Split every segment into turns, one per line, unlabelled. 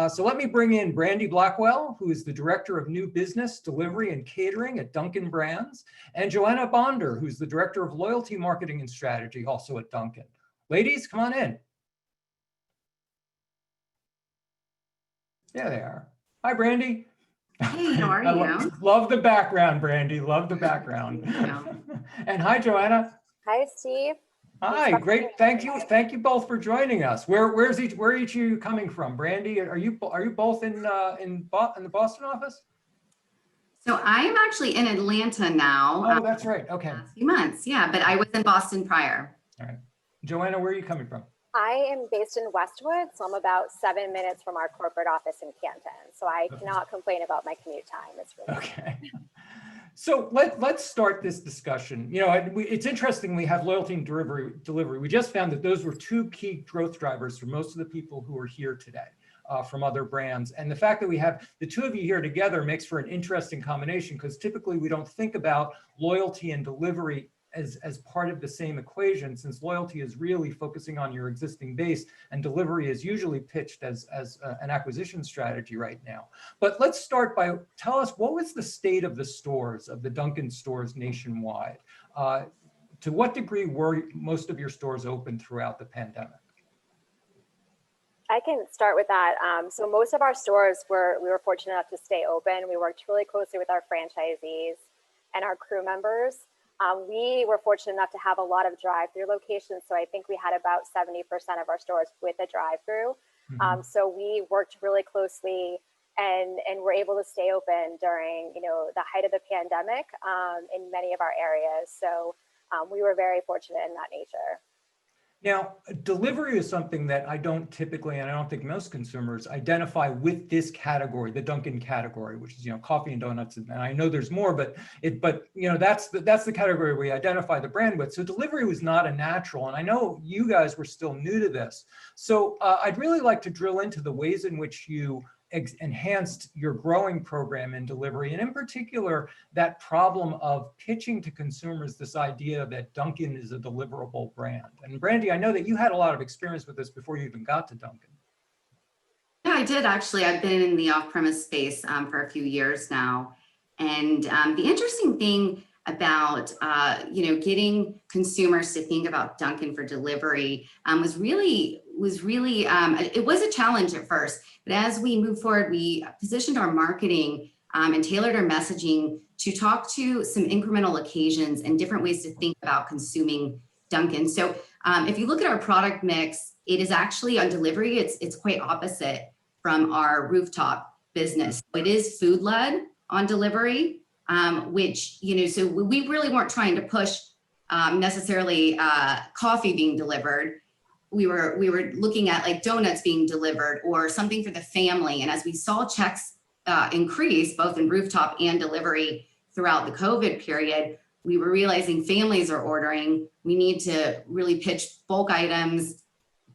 So let me bring in Brandy Blackwell, who is the Director of New Business, Delivery, and Catering at Dunkin Brands, and Joanna Bonder, who's the Director of Loyalty Marketing and Strategy, also at Dunkin. Ladies, come on in. There they are. Hi, Brandy.
Hey, how are you?
Love the background, Brandy. Love the background. And hi, Joanna.
Hi, Steve.
Hi, great. Thank you. Thank you both for joining us. Where are each of you coming from? Brandy, are you both in the Boston office?
So I'm actually in Atlanta now.
Oh, that's right. Okay.
A few months, yeah, but I was in Boston prior.
All right. Joanna, where are you coming from?
I am based in Westwood, so I'm about 7 minutes from our corporate office in Canton. So I cannot complain about my commute time. It's really
okay. So let's start this discussion. You know, it's interesting we have loyalty and delivery. We just found that those were two key growth drivers for most of the people who are here today from other brands. And the fact that we have the two of you here together makes for an interesting combination, because typically we don't think about loyalty and delivery as part of the same equation, since loyalty is really focusing on your existing base and delivery is usually pitched as an acquisition strategy right now. But let's start by, tell us, what was the state of the stores, of the Dunkin' stores nationwide? To what degree were most of your stores open throughout the pandemic?
I can start with that. So most of our stores we were fortunate enough to stay open. We worked really closely with our franchisees and our crew members. We were fortunate enough to have a lot of drive-through locations. So I think we had about 70% of our stores with a drive-through. So we worked really closely and were able to stay open during, the height of the pandemic in many of our areas. So we were very fortunate in that nature.
Now, delivery is something that I don't typically, and I don't think most consumers identify with this category, the Dunkin' category, which is, coffee and donuts. And I know there's more, but that's the category we identify the brand with. So delivery was not a natural. And I know you guys were still new to this. So I'd really like to drill into the ways in which you enhanced your growing program in delivery, and in particular, that problem of pitching to consumers this idea that Dunkin' is a deliverable brand. And Brandy, I know that you had a lot of experience with this before you even got to Dunkin'.
Yeah, I did actually. I've been in the off-premise space for a few years now. And the interesting thing about, getting consumers to think about Dunkin' for delivery was really, it was a challenge at first, but as we moved forward, we positioned our marketing and tailored our messaging to talk to some incremental occasions and different ways to think about consuming Dunkin'. So if you look at our product mix, it is actually on delivery, it's quite opposite from our rooftop business. It is food-led on delivery, which, so we really weren't trying to push necessarily coffee being delivered. We were looking at like donuts being delivered or something for the family. And as we saw checks increase both in rooftop and delivery throughout the COVID period, we were realizing families are ordering. We need to really pitch bulk items,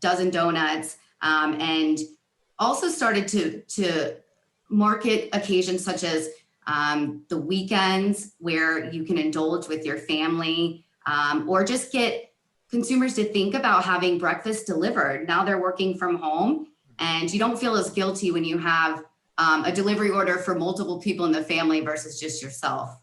dozen donuts, and also started to market occasions such as the weekends where you can indulge with your family, or just get consumers to think about having breakfast delivered. Now they're working from home and you don't feel as guilty when you have a delivery order for multiple people in the family versus just yourself.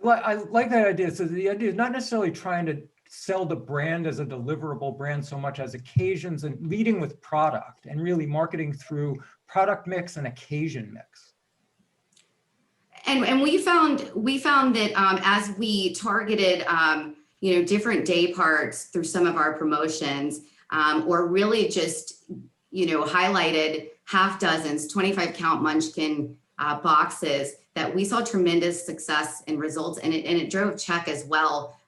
Well, I like that idea. So the idea is not necessarily trying to sell the brand as a deliverable brand so much as occasions, and leading with product and really marketing through product mix and occasion mix.
And we found that as we targeted different day parts through some of our promotions, or really just highlighted half dozens, 25 count munchkin boxes, that we saw tremendous success and results, and it drove check as well,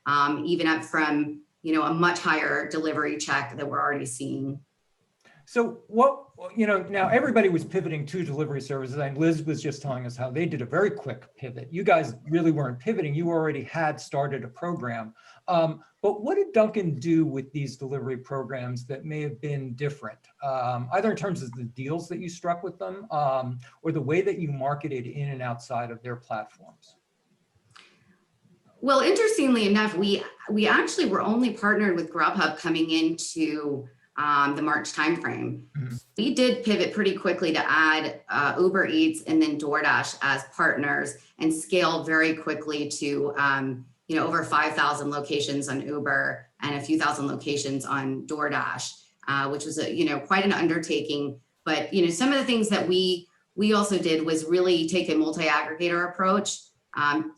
even up from a much higher delivery check that we're already seeing.
So now everybody was pivoting to delivery services, and Liz was just telling us how they did a very quick pivot. You guys really weren't pivoting. You already had started a program. But what did Dunkin' do with these delivery programs that may have been different, either in terms of the deals that you struck with them, or the way that you marketed in and outside of their platforms?
Well, interestingly enough, we actually were only partnered with Grubhub coming into the March timeframe.
Mhm.
We did pivot pretty quickly to add Uber Eats and then DoorDash as partners and scale very quickly to over 5,000 locations on Uber and a few thousand locations on DoorDash, which was quite an undertaking. But some of the things that we also did was really take a multi-aggregator approach.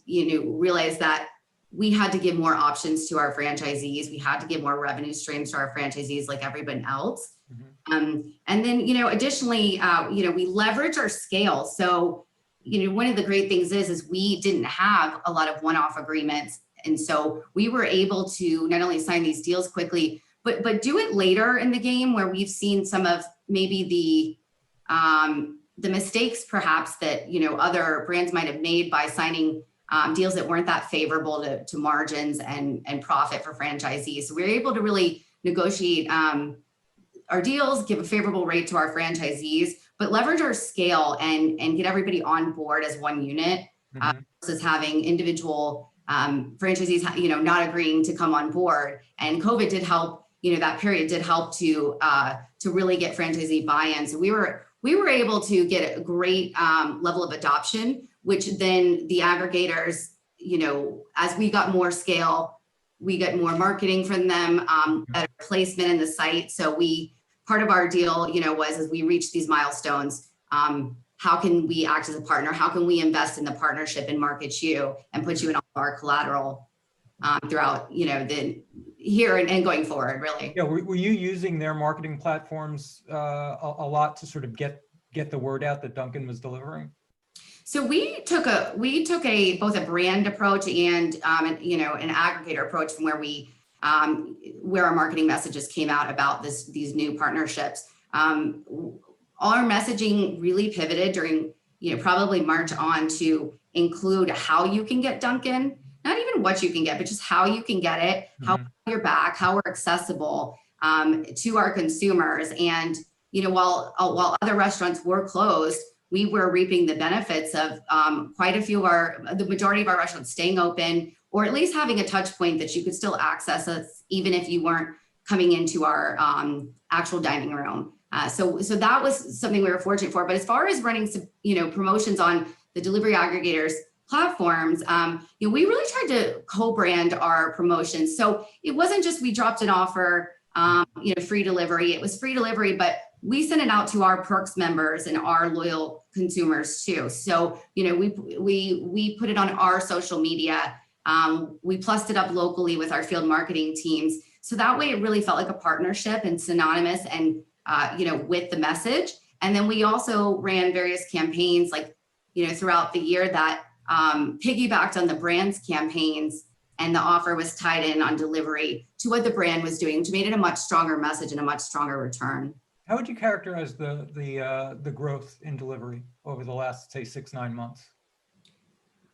Realize that we had to give more options to our franchisees. We had to give more revenue streams to our franchisees like everyone else.
Mhm.
And then, additionally, we leverage our scale. So, one of the great things is we didn't have a lot of one-off agreements. And so we were able to not only sign these deals quickly, but do it later in the game where we've seen some of maybe the mistakes perhaps that, other brands might have made by signing deals that weren't that favorable to margins and profit for franchisees. So we were able to really negotiate our deals, give a favorable rate to our franchisees, but leverage our scale and get everybody on board as one unit versus having individual franchisees, not agreeing to come on board. And COVID did help, that period did help to really get franchisee buy-in. So we were able to get a great level of adoption, which then the aggregators, as we got more scale, we got more marketing from them, better placement in the site. So part of our deal, was as we reach these milestones, how can we act as a partner? How can we invest in the partnership and market you and put you in all of our collateral throughout, the here and going forward, really.
Yeah, were you using their marketing platforms a lot to sort of get the word out that Dunkin was delivering?
So we took both a brand approach and an aggregator approach from where our marketing messages came out about these new partnerships. Our messaging really pivoted during probably March on to include how you can get Dunkin', not even what you can get, but just how you can get it, how you're back, how we're accessible to our consumers. And while other restaurants were closed, we were reaping the benefits of quite a few of the majority of our restaurants staying open, or at least having a touch point that you could still access us, even if you weren't coming into our actual dining room. So that was something we were fortunate for. But as far as running some, promotions on the delivery aggregators platforms, we really tried to co-brand our promotions. So it wasn't just we dropped an offer, free delivery. It was free delivery, but we sent it out to our perks members and our loyal consumers too. So, we put it on our social media. We plussed it up locally with our field marketing teams. So that way it really felt like a partnership and synonymous and, with the message. And then we also ran various campaigns throughout the year that piggybacked on the brand's campaigns, and the offer was tied in on delivery to what the brand was doing, which made it a much stronger message and a much stronger return.
How would you characterize the growth in delivery over the last, say, 6-9 months?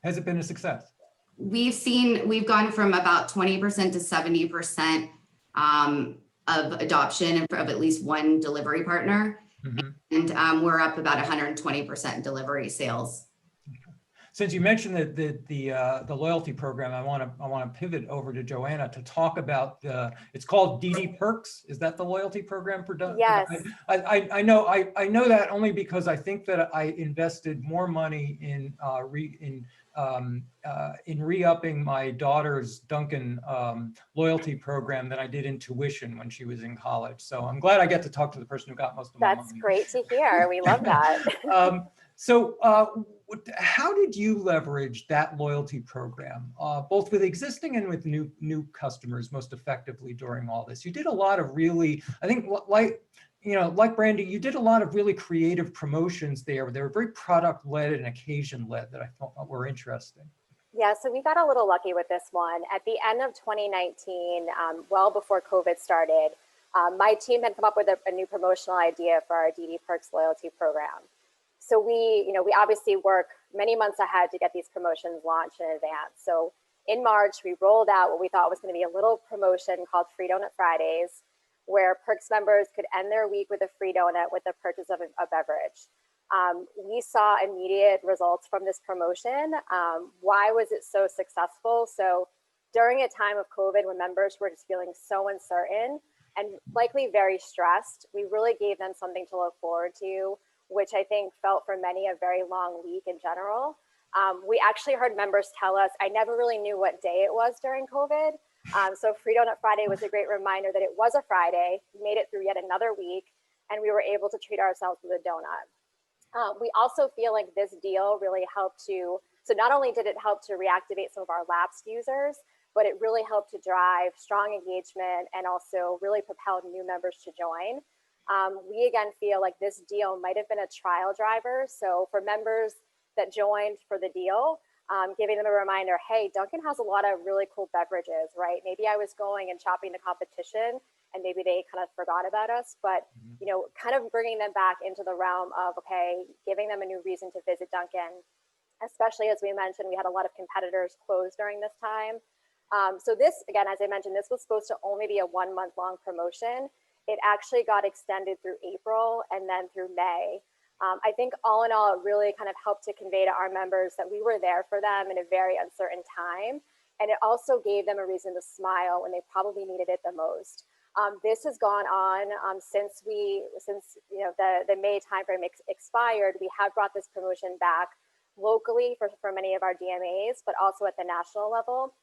Has it been a success?
We've gone from about 20% to 70% of adoption of at least one delivery partner. And we're up about 120% in delivery sales.
Since you mentioned the loyalty program, I want to pivot over to Joanna to talk about it's called DD Perks. Is that the loyalty program for Dunkin'?
Yes.
I know that only because I think that I invested more money in re-upping my daughter's Dunkin' loyalty program than I did in tuition when she was in college. So I'm glad I get to talk to the person who got most of my money.
That's great to hear. We love that.
So how did you leverage that loyalty program, both with existing and with new customers most effectively during all this? You did a lot of really, I think, like Brandy, you did a lot of really creative promotions there. They were very product-led and occasion-led that I thought were interesting.
Yeah, so we got a little lucky with this one. At the end of 2019, well before COVID started, my team had come up with a new promotional idea for our DD Perks loyalty program. So we obviously work many months ahead to get these promotions launched in advance. So in March, we rolled out what we thought was going to be a little promotion called Free Donut Fridays, where Perks members could end their week with a free donut with the purchase of a beverage. We saw immediate results from this promotion. Why was it so successful? So during a time of COVID, when members were just feeling so uncertain and likely very stressed. We really gave them something to look forward to, which I think felt for many a very long week in general. We actually heard members tell us, I never really knew what day it was during COVID. So Free Donut Friday was a great reminder that it was a Friday. We made it through yet another week, and we were able to treat ourselves with a donut. We also feel like this deal really helped to, so not only did it help to reactivate some of our lapsed users, but it really helped to drive strong engagement and also really propelled new members to join. We again feel like this deal might have been a trial driver. So for members that joined for the deal, giving them a reminder, hey, Dunkin has a lot of really cool beverages, right? Maybe I was going and shopping the competition and maybe they kind of forgot about us, but you know, kind of bringing them back into the realm of, okay, giving them a new reason to visit Dunkin', especially as we mentioned, we had a lot of competitors close during this time. So this, again, as I mentioned, this was supposed to only be a 1 month long promotion. It actually got extended through April and then through May. I think all in all, it really kind of helped to convey to our members that we were there for them in a very uncertain time. And it also gave them a reason to smile when they probably needed it the most. This has gone on since you know, the May timeframe expired. We have brought this promotion back locally for many of our DMAs, but also at the national level.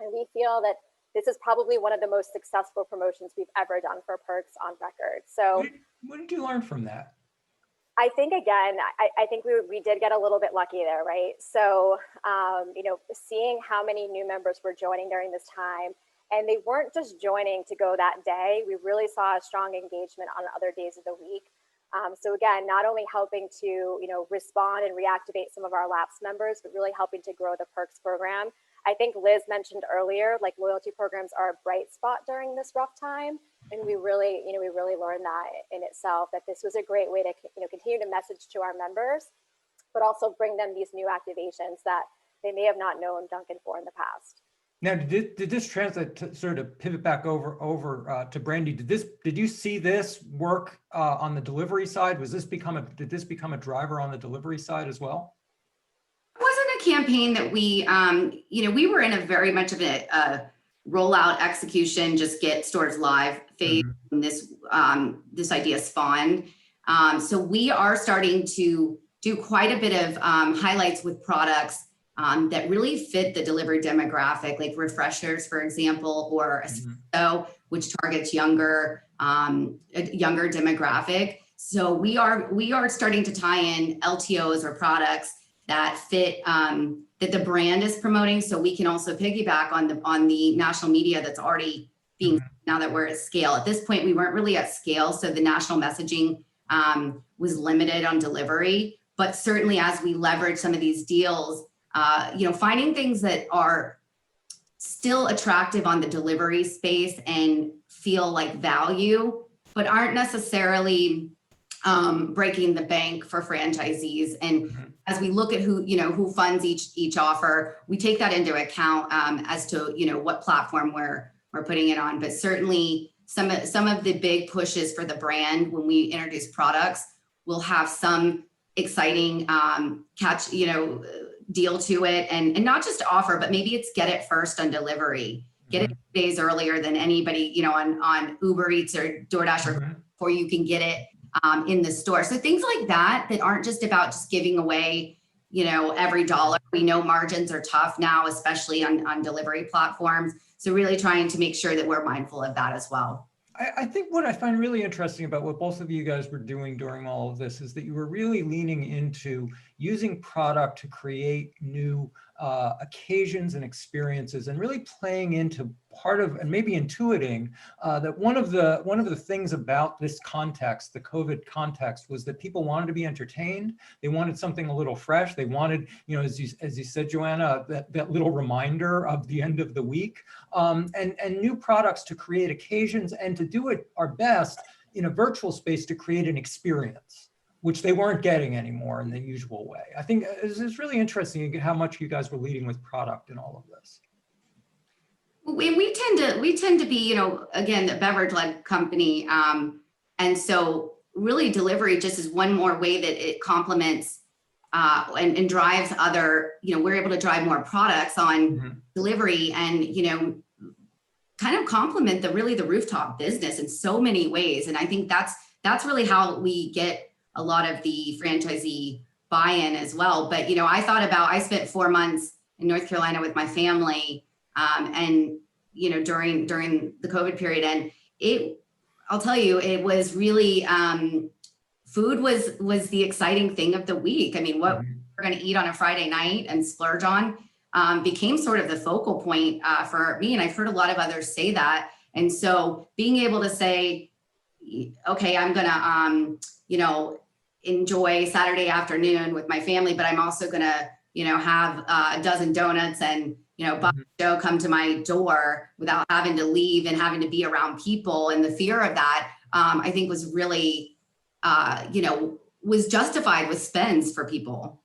And we feel that this is probably one of the most successful promotions we've ever done for perks on record. So
what did you learn from that?
I think, again, I think we did get a little bit lucky there, right? So, you know, seeing how many new members were joining during this time, and they weren't just joining to go that day. We really saw a strong engagement on other days of the week. So again, not only helping to, you know, respond and reactivate some of our lapsed members, but really helping to grow the perks program. I think Liz mentioned earlier, like loyalty programs are a bright spot during this rough time. And we really, you know, we really learned that in itself, that this was a great way to, you know, continue to message to our members, but also bring them these new activations that they may have not known Dunkin' for in the past.
Now, did this translate to sort of pivot back over to Brandy? Did you see this work on the delivery side? Did this become a driver on the delivery side as well?
It wasn't a campaign that we, you know, we were in a very much of a rollout execution, just get stores live phase. And this idea spawned. So we are starting to do quite a bit of highlights with products that really fit the delivery demographic, like refreshers, for example, or espresso, which targets a younger demographic. So we are starting to tie in LTOs or products that fit that the brand is promoting, so we can also piggyback on the national media that's already being now that we're at scale. At this point, we weren't really at scale, so the national messaging was limited on delivery. But certainly, as we leverage some of these deals, you know, finding things that are still attractive on the delivery space and feel like value, but aren't necessarily breaking the bank for franchisees. And as we look at who funds each offer, we take that into account as to, you know, what platform we're putting it on. But certainly some of the big pushes for the brand when we introduce products will have some exciting deal to it, and not just offer, but maybe it's get it first on delivery, get it days earlier than anybody, you know, on Uber Eats or DoorDash, or before you can get it in the store. So things like that aren't just about just giving away, you know, every dollar. We know margins are tough now, especially on delivery platforms. So really trying to make sure that we're mindful of that as well.
I think what I find really interesting about what both of you guys were doing during all of this is that you were really leaning into using product to create new occasions and experiences, and really playing into part of, and maybe intuiting that one of the things about this context, the COVID context, was that people wanted to be entertained. They wanted something a little fresh. They wanted, you know, as you said, Joanna, that little reminder of the end of the week, and new products to create occasions, and to do it our best in a virtual space to create an experience, which they weren't getting anymore in the usual way. I think it's really interesting how much you guys were leading with product in all of this.
We tend to be, you know, again, the beverage-led company, and so really delivery just is one more way that it complements and drives other. You know, we're able to drive more products on delivery, and you know, kind of complement the rooftop business in so many ways. And I think that's really how we get a lot of the franchisee buy-in as well. But, I spent 4 months in North Carolina with my family, and, during the COVID period, and I'll tell you, it was really, food was the exciting thing of the week. I mean, what we're going to eat on a Friday night and splurge on became sort of the focal point for me. And I've heard a lot of others say that. And so being able to say, okay, I'm going to, enjoy Saturday afternoon with my family, but I'm also going to, have a dozen donuts and, Bob Joe come to my door without having to leave and having to be around people. And the fear of that, I think was really, was justified with spends for people.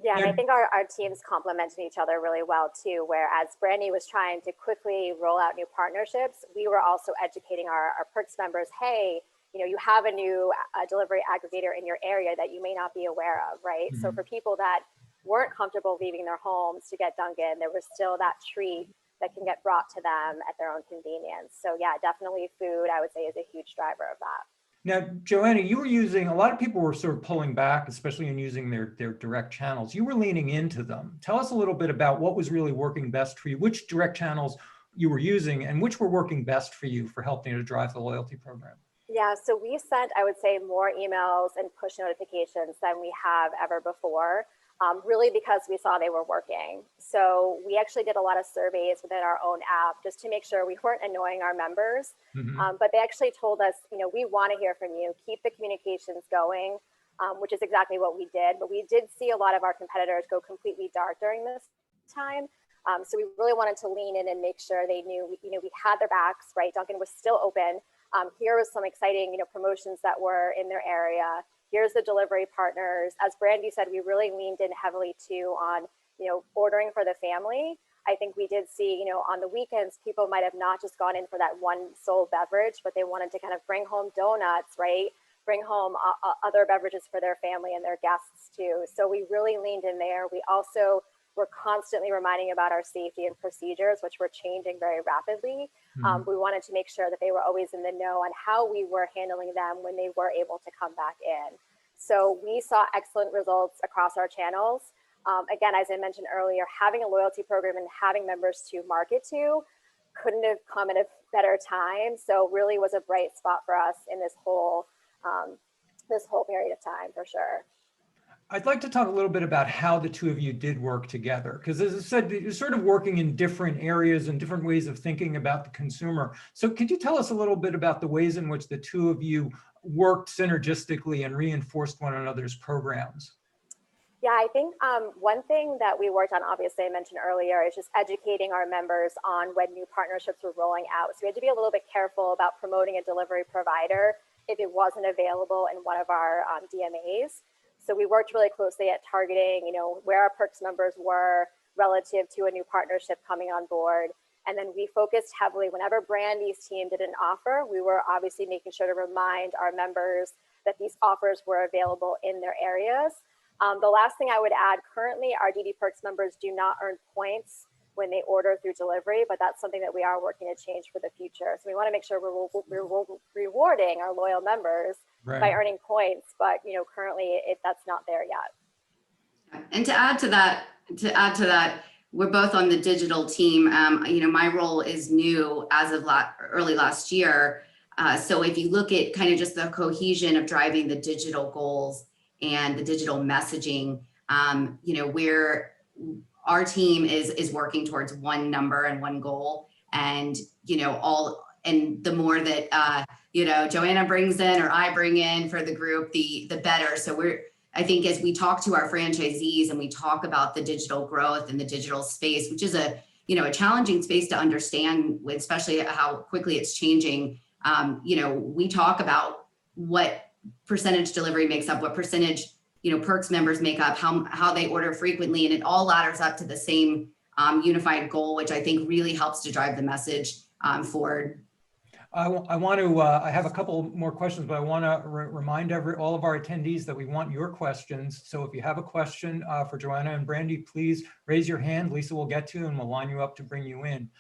Yeah, and I think our teams complemented each other really well too, whereas Brandy was trying to quickly roll out new partnerships, we were also educating our Perks members, hey, you have a new delivery aggregator in your area that you may not be aware of, right? So for people that weren't comfortable leaving their homes to get Dunkin', there was still that treat that can get brought to them at their own convenience. So yeah, definitely food, I would say, is a huge driver of that.
Now, Joanna, you were using, a lot of people were sort of pulling back, especially in using their direct channels. You were leaning into them. Tell us a little bit about what was really working best for you, which direct channels you were using and which were working best for you for helping to drive the loyalty program.
Yeah, so we sent, I would say, more emails and push notifications than we have ever before, really because we saw they were working. So we actually did a lot of surveys within our own app just to make sure we weren't annoying our members. But they actually told us, we want to hear from you, keep the communications going, which is exactly what we did. But we did see a lot of our competitors go completely dark during this time. So we really wanted to lean in and make sure they knew, we had their backs, right? Dunkin' was still open. Here was some exciting, promotions that were in their area. Here's the delivery partners. As Brandy said, we really leaned in heavily too on, ordering for the family. I think we did see, on the weekends, people might have not just gone in for that one sole beverage, but they wanted to kind of bring home donuts, right? Bring home other beverages for their family and their guests too. So we really leaned in there. We also were constantly reminding about our safety and procedures, which were changing very rapidly. We wanted to make sure that they were always in the know on how we were handling them when they were able to come back in. So we saw excellent results across our channels. Again, as I mentioned earlier, having a loyalty program and having members to market to couldn't have come at a better time. So really was a bright spot for us in this whole period of time, for sure.
I'd like to talk a little bit about how the two of you did work together, because as I said, you're sort of working in different areas and different ways of thinking about the consumer. So could you tell us a little bit about the ways in which the two of you worked synergistically and reinforced one another's programs?
Yeah, I think one thing that we worked on, obviously I mentioned earlier, is just educating our members on when new partnerships were rolling out. So we had to be a little bit careful about promoting a delivery provider if it wasn't available in one of our DMAs. So we worked really closely at targeting, where our Perks members were relative to a new partnership coming on board. And then we focused heavily, whenever Brandy's team did an offer, we were obviously making sure to remind our members that these offers were available in their areas. The last thing I would add, currently our DD Perks members do not earn points when they order through delivery, but that's something that we are working to change for the future. So we want to make sure we're rewarding our loyal members by earning points, but currently that's not there yet.
And to add to that, we're both on the digital team. My role is new as of early last year. So if you look at kind of just the cohesion of driving the digital goals and the digital messaging, our team is working towards one number and one goal, and the more that Joanna brings in or I bring in for the group, the better. So I think as we talk to our franchisees and we talk about the digital growth and the digital space, which is a challenging space to understand, especially how quickly it's changing. We talk about what percentage delivery makes up, what percentage Perks members make up, how they order frequently, and it all ladders up to the same unified goal, which I think really helps to drive the message forward.
I want to, I have a couple more questions, but I want to remind all of our attendees that we want your questions. So if you have a question for Joanna and Brandy, please raise your hand. Lisa will get to you and we'll line you up to bring you in.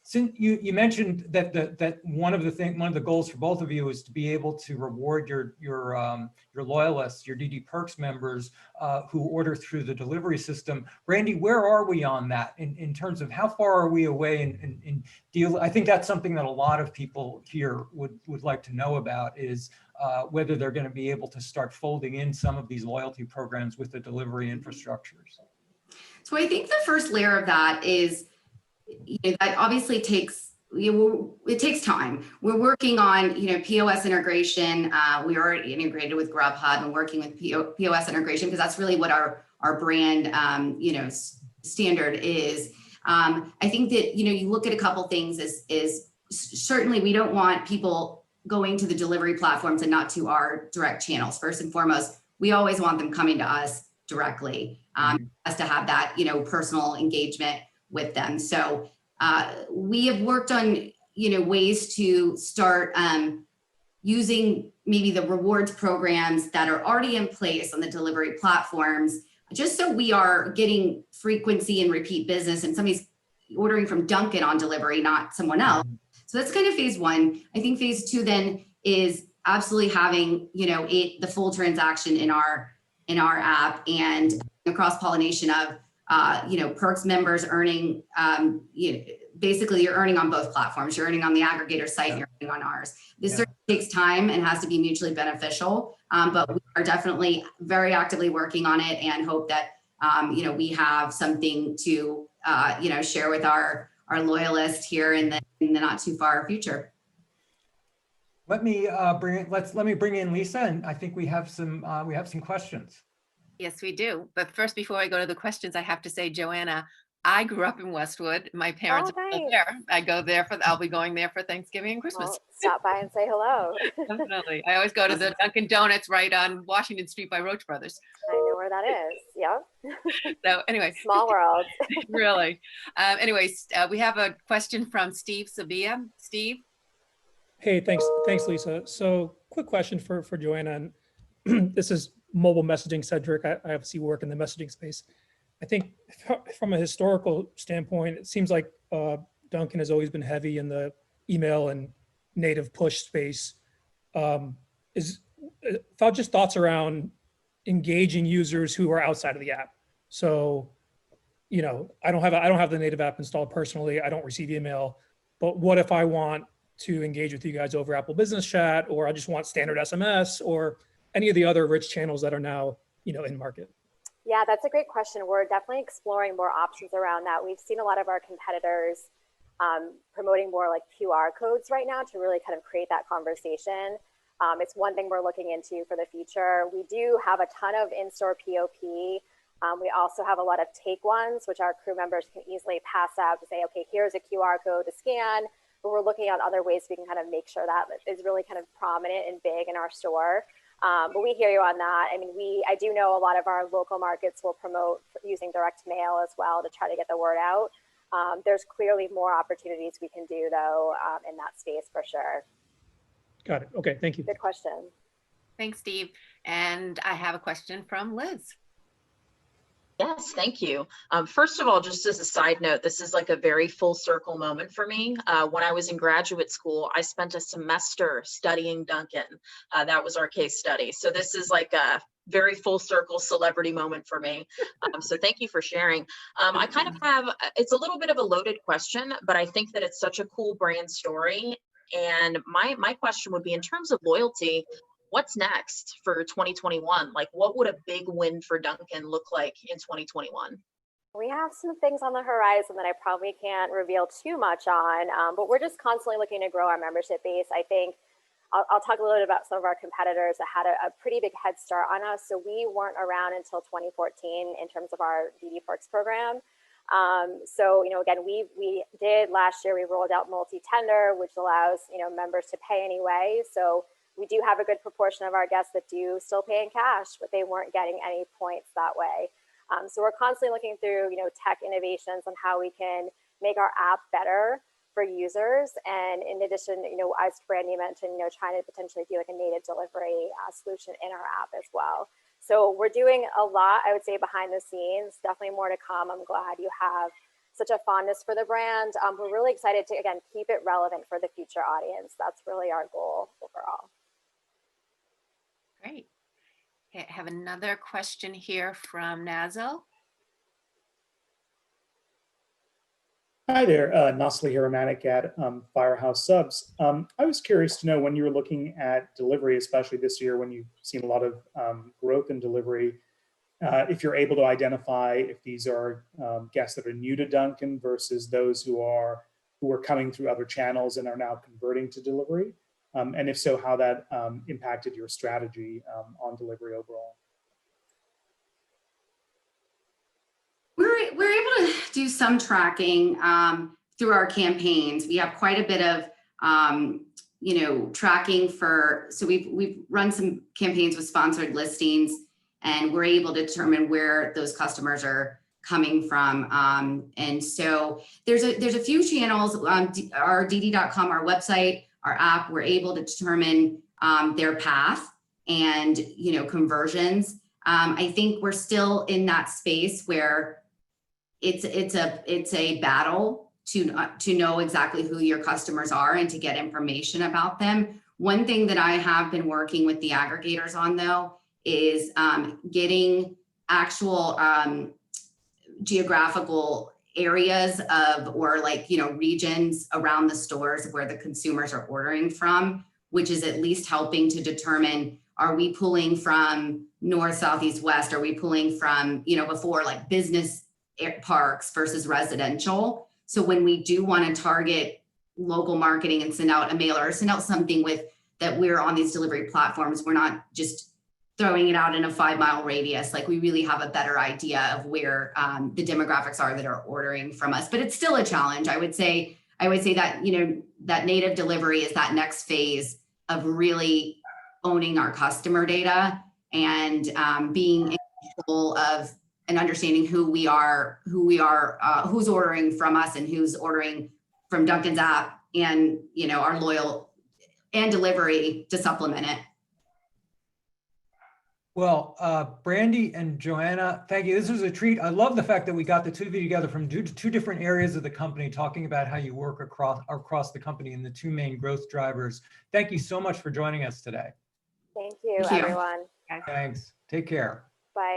Since you mentioned that one of the goals for both of you is to be able to reward your loyalists, your DD Perks members who order through the delivery system. Brandy, where are we on that in terms of how far are we away in deal? I think that's something that a lot of people here would like to know about, is whether they're going to be able to start folding in some of these loyalty programs with the delivery infrastructures.
So I think the first layer of that is, that obviously takes, it takes time. We're working on, POS integration. We already integrated with Grubhub and working with POS integration because that's really what our brand, standard is. I think that, you look at a couple things is certainly we don't want people going to the delivery platforms and not to our direct channels. First and foremost, we always want them coming to us directly, us to have that, personal engagement with them. So we have worked on, ways to start using maybe the rewards programs that are already in place on the delivery platforms, just so we are getting frequency and repeat business and somebody's ordering from Dunkin on delivery, not someone else. So that's kind of phase one. I think phase two then is absolutely having, the full transaction in our app and the cross-pollination of, Perks members earning, basically you're earning on both platforms. You're earning on the aggregator site, and you're earning on ours. This certainly takes time and has to be mutually beneficial, but we are definitely very actively working on it and hope that, we have something to, share with our loyalists here in the not too far future.
Let me bring in Lisa, and I think we have some questions.
Yes, we do. But first, before I go to the questions, I have to say, Joanna, I grew up in Westwood. My parents are still there. I'll be going there for Thanksgiving and Christmas.
Well, stop by and say hello.
Definitely. I always go to the Dunkin' Donuts right on Washington Street by Roach Brothers.
I know where that is. Yeah.
So anyway.
Small world.
Really. Anyways, we have a question from Steve Sabia. Steve?
Hey, thanks, Lisa. So quick question for Joanna. And this is mobile messaging centric. I obviously work in the messaging space. I think from a historical standpoint, it seems like Dunkin' has always been heavy in the email and native push space. Just thoughts around engaging users who are outside of the app. So, I don't have the native app installed personally. I don't receive email, but what if I want to engage with you guys over Apple Business Chat, or I just want standard SMS, or any of the other rich channels that are now, in market?
Yeah, that's a great question. We're definitely exploring more options around that. We've seen a lot of our competitors promoting more like QR codes right now to really kind of create that conversation. It's one thing we're looking into for the future. We do have a ton of in-store POP. We also have a lot of take ones, which our crew members can easily pass out to say, okay, here's a QR code to scan. But we're looking at other ways we can kind of make sure that is really kind of prominent and big in our store. But we hear you on that. I mean, I do know a lot of our local markets will promote using direct mail as well to try to get the word out. There's clearly more opportunities we can do, though, in that space for sure.
Got it. Okay, thank you.
Good question.
Thanks, Steve. And I have a question from Liz.
Yes, thank you. First of all, just as a side note, this is like a very full circle moment for me. When I was in graduate school, I spent a semester studying Dunkin'. That was our case study. So this is like a very full circle celebrity moment for me. So thank you for sharing. I kind of have, it's a little bit of a loaded question, but I think that it's such a cool brand story. And my question would be, in terms of loyalty, what's next for 2021? Like, what would a big win for Dunkin' look like in 2021?
We have some things on the horizon that I probably can't reveal too much on, but we're just constantly looking to grow our membership base. I think I'll talk a little bit about some of our competitors that had a pretty big head start on us. So we weren't around until 2014 in terms of our DD Perks program. So, again, we did last year, we rolled out multi-tender, which allows, members to pay anyway. So we do have a good proportion of our guests that do still pay in cash, but they weren't getting any points that way. So we're constantly looking through, tech innovations on how we can make our app better for users. And in addition, as Brandy mentioned, trying to potentially do like a native delivery solution in our app as well. So we're doing a lot, I would say, behind the scenes. Definitely more to come. I'm glad you have such a fondness for the brand. We're really excited to, again, keep it relevant for the future audience. That's really our goal overall.
Great. Okay, I have another question here from Nazil.
Hi there, Nasli Hiramanik at Firehouse Subs. I was curious to know, when you were looking at delivery, especially this year when you've seen a lot of growth in delivery, if you're able to identify if these are guests that are new to Dunkin' versus those who are coming through other channels and are now converting to delivery, and if so, how that impacted your strategy on delivery overall.
We're able to do some tracking through our campaigns. We have quite a bit of tracking for, so we've run some campaigns with sponsored listings, and we're able to determine where those customers are coming from. And so there's a few channels, our dd.com, our website, our app, we're able to determine their path and conversions. I think we're still in that space where it's a battle to know exactly who your customers are and to get information about them. One thing that I have been working with the aggregators on, though, is getting actual geographical areas of, or regions around the stores where the consumers are ordering from, which is at least helping to determine, are we pulling from north, south, east, west? Are we pulling from, before, like business parks versus residential? So when we do want to target local marketing and send out a mailer or send out something with that we're on these delivery platforms, we're not just throwing it out in a 5-mile radius. Like, we really have a better idea of where the demographics are that are ordering from us. But it's still a challenge. I would say that, that native delivery is that next phase of really owning our customer data and being in control of and understanding who we are, who's ordering from us and who's ordering from Dunkin's app and, our loyal and delivery to supplement it.
Well, Brandy and Joanna, thank you. This was a treat. I love the fact that we got the two of you together from two different areas of the company, talking about how you work across the company and the two main growth drivers. Thank you so much for joining us today.
Thank you,
Thank you.
everyone.
Thanks. Take care.
Bye.